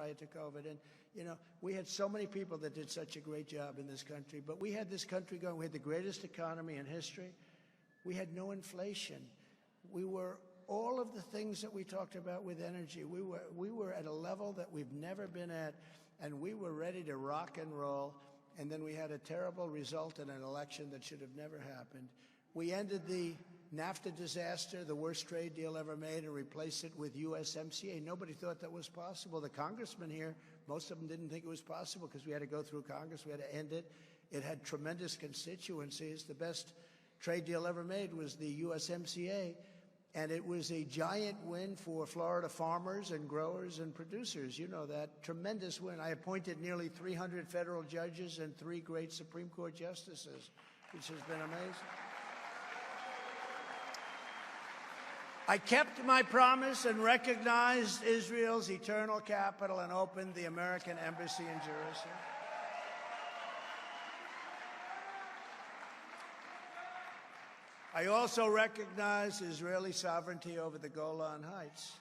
prior to COVID. And, you know, we had so many people that did such a great job in this country. But we had this country going. We had the greatest economy in history. We had no inflation. We were all of the things that we talked about with energy. We were at a level that we've never been at, and we were ready to rock and roll. And then we had a terrible result in an election that should have never happened. We ended the NAFTA disaster, the worst trade deal ever made, and replaced it with USMCA. Nobody thought that was possible. The congressmen here, most of them didn't think it was possible because we had to go through Congress. We had to end it. It had tremendous constituencies. The best trade deal ever made was the USMCA, and it was a giant win for Florida farmers and growers and producers. You know that. Tremendous win. I appointed nearly 300 federal judges and 3 great Supreme Court justices, which has been amazing. I kept my promise and recognized Israel's eternal capital and opened the American embassy in Jerusalem. I also recognized Israeli sovereignty over the Golan Heights.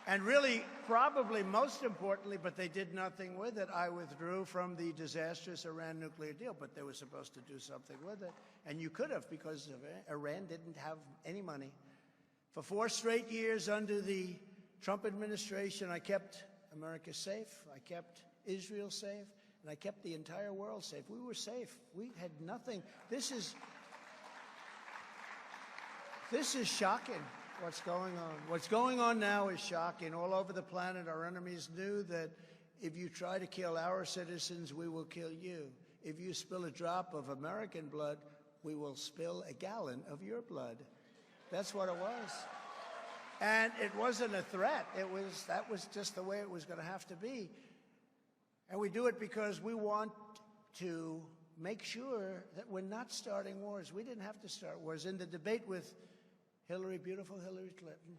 And really, probably most importantly, but they did nothing with it, I withdrew from the disastrous Iran nuclear deal, but they were supposed to do something with it. And you could have, because Iran didn't have any money. For 4 straight years under the Trump administration, I kept America safe, I kept Israel safe, and I kept the entire world safe. We were safe. We had nothing. This is shocking, what's going on. What's going on now is shocking. All over the planet, our enemies knew that if you try to kill our citizens, we will kill you. If you spill a drop of American blood, we will spill a gallon of your blood. That's what it was. And it wasn't a threat. That was just the way it was going to have to be. And we do it because we want to make sure that we're not starting wars. We didn't have to start wars. In the debate with beautiful Hillary Clinton,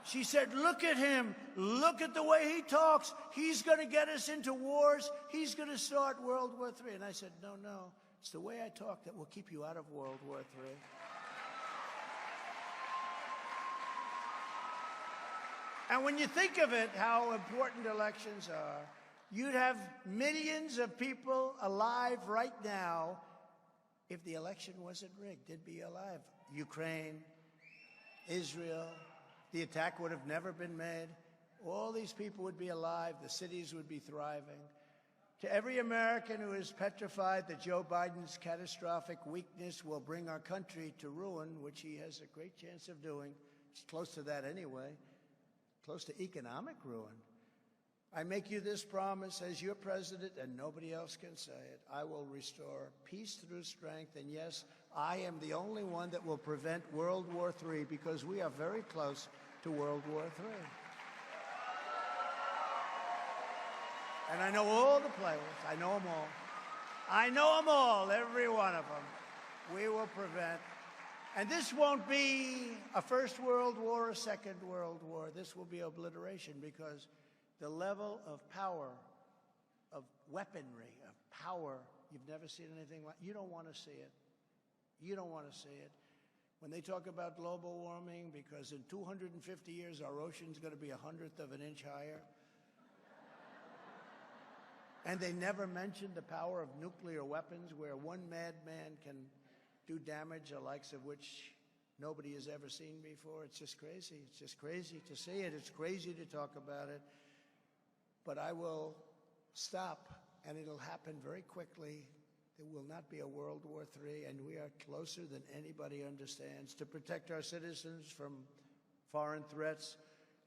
she said, look at him. Look at the way he talks. He's going to get us into wars. He's going to start World War III. And I said, no. It's the way I talk that will keep you out of World War III. And when you think of it, how important elections are, you'd have millions of people alive right now if the election wasn't rigged. They'd be alive. Ukraine, Israel, the attack would have never been made. All these people would be alive. The cities would be thriving. To every American who is petrified that Joe Biden's catastrophic weakness will bring our country to ruin, which he has a great chance of doing, it's close to that anyway, close to economic ruin. I make you this promise as your president, and nobody else can say it. I will restore peace through strength, and yes, I am the only one that will prevent World War III because we are very close to World War III. And I know all the players. I know them all. I know them all, every one of them. We will prevent. And this won't be a First World War, a Second World War. This will be obliteration because the level of power, of weaponry, of power, you've never seen anything like. You don't want to see it. You don't want to see it. When they talk about global warming, because in 250 years our ocean's going to be 1/100 of an inch higher. And they never mentioned the power of nuclear weapons, where one madman can do damage the likes of which nobody has ever seen before. It's just crazy. It's just crazy to see it. It's crazy to talk about it. But I will stop, and it'll happen very quickly. There will not be a World War III, and we are closer than anybody understands. To protect our citizens from foreign threats,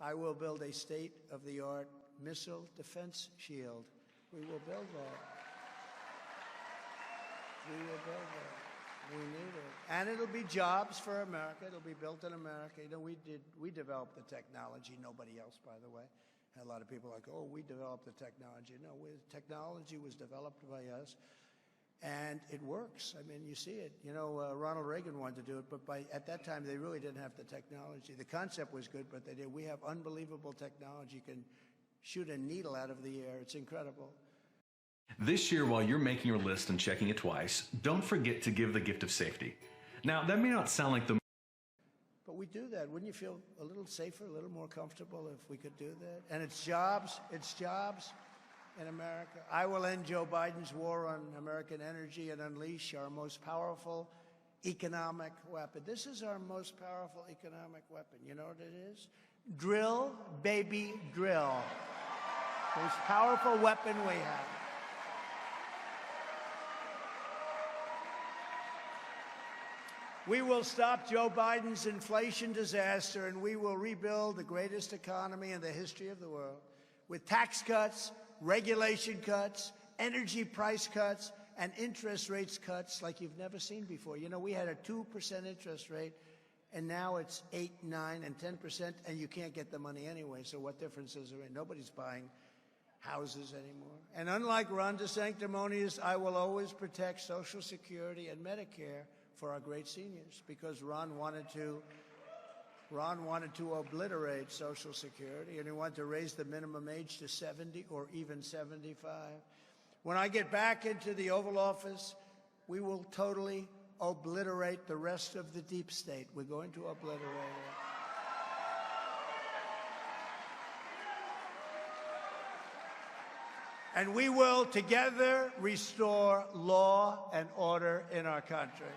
I will build a state-of-the-art missile defense shield. We will build that. We will build that. We need it. And it'll be jobs for America. It'll be built in America. You know, we developed the technology. Nobody else, by the way. A lot of people are like, oh, we developed the technology. No, technology was developed by us. And it works. I mean, you see it. You know, Ronald Reagan wanted to do it, but at that time, they really didn't have the technology. The concept was good, but they did. We have unbelievable technology. You can shoot a needle out of the air. It's incredible. This year, while you're making your list and checking it twice, don't forget to give the gift of safety. Now, that may not sound like the... But we do that. Wouldn't you feel a little safer, a little more comfortable if we could do that? And it's jobs in America. I will end Joe Biden's war on American energy and unleash our most powerful economic weapon. This is our most powerful economic weapon. You know what it is? Drill, baby, drill. Most powerful weapon we have. We will stop Joe Biden's inflation disaster, and we will rebuild the greatest economy in the history of the world with tax cuts, regulation cuts, energy price cuts, and interest rates cuts like you've never seen before. You know, we had a 2% interest rate, and now it's 8, 9, and 10%, and you can't get the money anyway, so what difference is there? Nobody's buying houses anymore. And unlike Ron DeSanctimonious, I will always protect Social Security and Medicare for our great seniors, because Ron wanted to obliterate Social Security, and he wanted to raise the minimum age to 70 or even 75. When I get back into the Oval Office, we will totally obliterate the rest of the deep state. We're going to obliterate it. And we will together restore law and order in our country.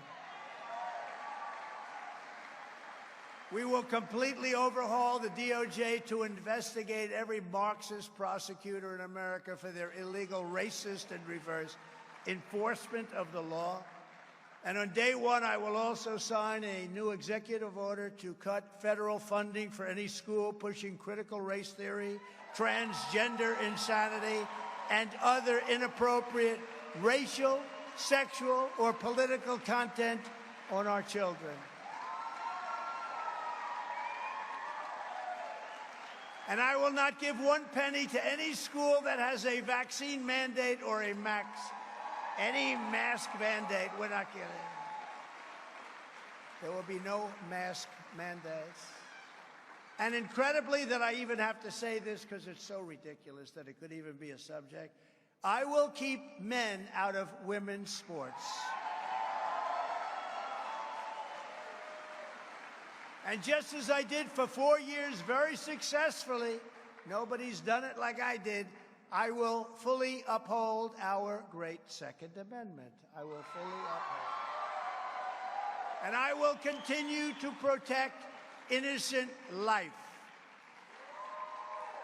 We will completely overhaul the DOJ to investigate every Marxist prosecutor in America for their illegal, racist, and reverse enforcement of the law. And on day one, I will also sign a new executive order to cut federal funding for any school pushing critical race theory, transgender insanity, and other inappropriate racial, sexual, or political content on our children. And I will not give one penny to any school that has a vaccine mandate or any mask mandate. We're not kidding. There will be no mask mandates. And incredibly, that I even have to say this because it's so ridiculous that it could even be a subject, I will keep men out of women's sports. And just as I did for 4 years very successfully, nobody's done it like I did, I will fully uphold our great Second Amendment. I will fully uphold. And I will continue to protect innocent life.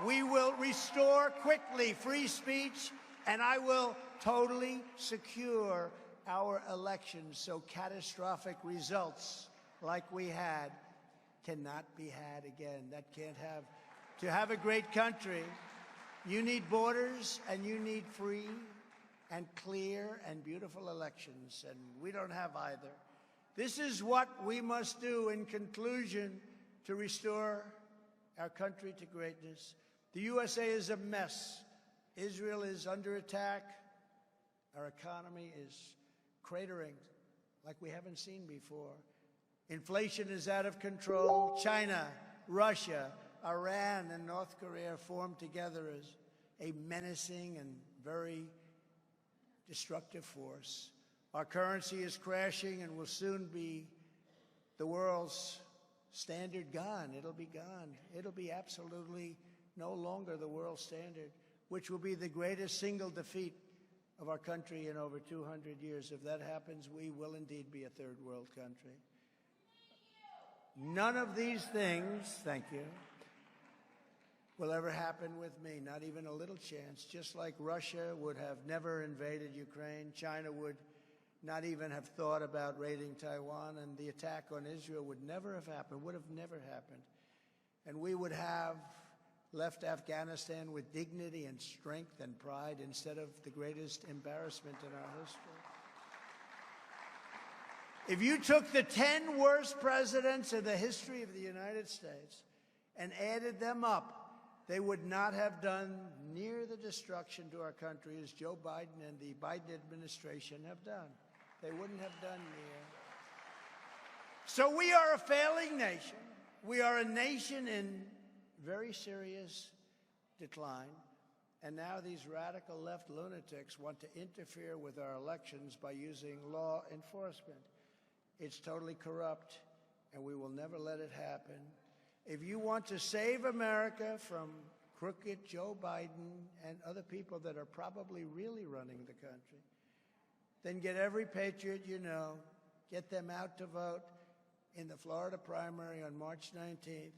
We will restore quickly free speech, and I will totally secure our elections so catastrophic results like we had cannot be had again. That can't have. To have a great country, you need borders and you need free and clear and beautiful elections, and we don't have either. This is what we must do in conclusion to restore our country to greatness. The USA is a mess. Israel is under attack. Our economy is cratering like we haven't seen before. Inflation is out of control. China, Russia, Iran, and North Korea formed together as a menacing and very destructive force. Our currency is crashing and will soon be the world's standard gone. It'll be gone. It'll be absolutely no longer the world standard, which will be the greatest single defeat of our country in over 200 years. If that happens, we will indeed be a third world country. None of these things, thank you, will ever happen with me, not even a little chance. Just like Russia would have never invaded Ukraine, China would not even have thought about raiding Taiwan, and the attack on Israel would never have happened, would have never happened. And we would have left Afghanistan with dignity and strength and pride instead of the greatest embarrassment in our history. If you took the 10 worst presidents in the history of the United States and added them up, they would not have done near the destruction to our country as Joe Biden and the Biden administration have done. They wouldn't have done near. So we are a failing nation. We are a nation in very serious decline. And now these radical left lunatics want to interfere with our elections by using law enforcement. It's totally corrupt. and we will never let it happen. If you want to save America from crooked Joe Biden and other people that are probably really running the country, then get every patriot you know, get them out to vote in the Florida primary on March 19th.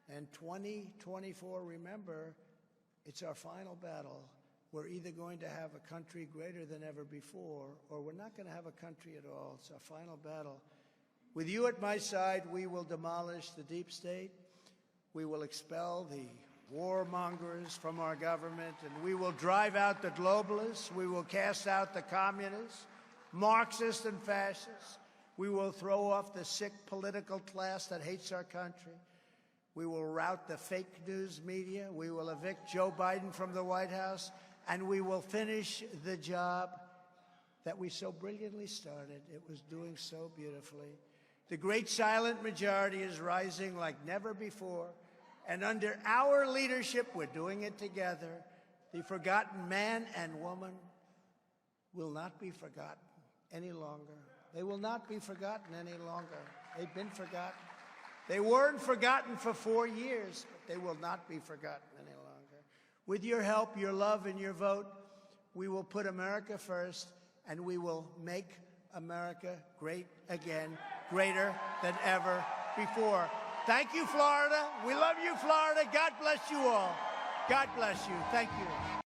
And 2024, remember, it's our final battle. We're either going to have a country greater than ever before, or we're not going to have a country at all. It's our final battle. With you at my side, we will demolish the deep state. We will expel the warmongers from our government, and we will drive out the globalists. We will cast out the communists, Marxists and fascists. We will throw off the sick political class that hates our country. We will rout the fake news media. We will evict Joe Biden from the White House, and we will finish the job that we so brilliantly started. It was doing so beautifully. The great silent majority is rising like never before, and under our leadership, we're doing it together. The forgotten man and woman will not be forgotten any longer. They will not be forgotten any longer. They've been forgotten. They weren't forgotten for 4 years, but they will not be forgotten any longer. With your help, your love, and your vote, we will put America first, and we will make America great again, greater than ever before. Thank you, Florida. We love you, Florida. God bless you all. God bless you. Thank you.